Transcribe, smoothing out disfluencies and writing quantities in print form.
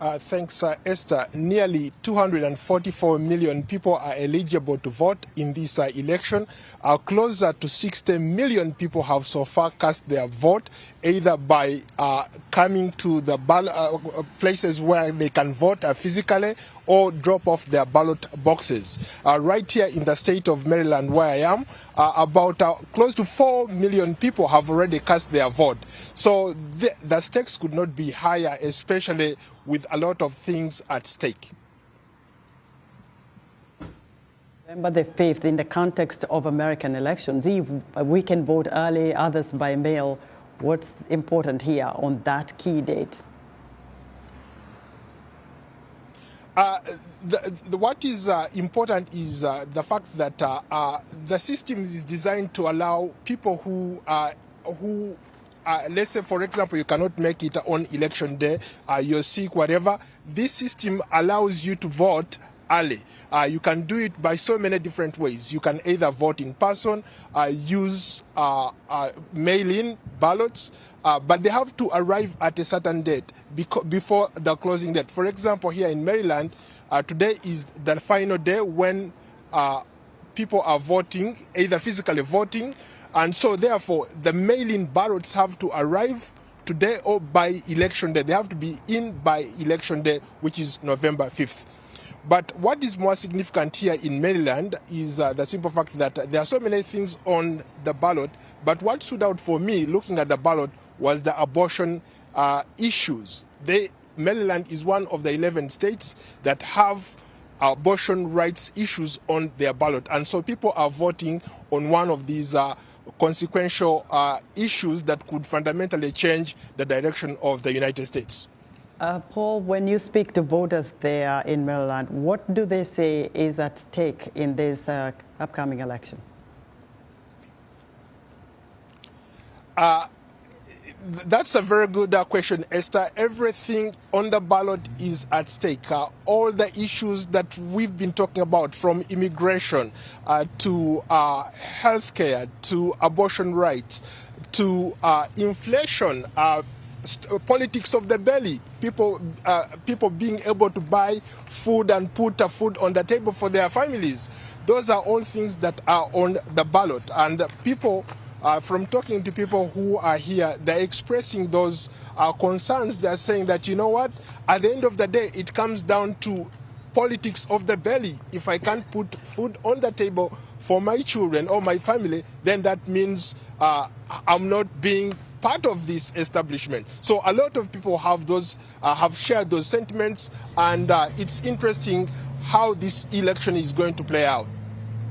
Thanks, Esther. Nearly 244 million people are eligible to vote in this election. Closer to 60 million people have so far cast their vote, either by coming to the places where they can vote physically or drop off their ballot boxes. Right here in the state of Maryland, where I am, about close to 4 million people have already cast their vote. So the stakes could not be higher, especially with a lot of things at stake. November the 5th, in the context of American elections, if we can vote early, others by mail, what's important here on that key date? What is important is the fact that the system is designed to allow people who let's say, for example, you cannot make it on election day, you're sick, whatever. This system allows you to vote early. You can do it by so many different ways. You can either vote in person, use mail-in ballots, but they have to arrive at a certain date before the closing date. For example, here in Maryland, today is the final day when people are voting, either physically voting, and so therefore the mail-in ballots have to arrive today or by election day. They have to be in by election day, which is November 5th. But what is more significant here in Maryland is the simple fact that there are so many things on the ballot, but what stood out for me looking at the ballot was the abortion issues. Maryland is one of the 11 states that have abortion rights issues on their ballot, and so people are voting on one of these consequential issues that could fundamentally change the direction of the United States. Paul, when you speak to voters there in Maryland, what do they say is at stake in this upcoming election? That's a very good question, Esther. Everything on the ballot is at stake. All the issues that we've been talking about, from immigration to healthcare, to abortion rights, to inflation, politics of the belly, people being able to buy food and put food on the table for their families. Those are all things that are on the ballot, and people, from talking to people who are here, they're expressing those concerns. They're saying that, you know what, at the end of the day, it comes down to politics of the belly. If I can't put food on the table for my children or my family, then that means I'm not being part of this establishment. So a lot of people have shared those sentiments, and it's interesting how this election is going to play out.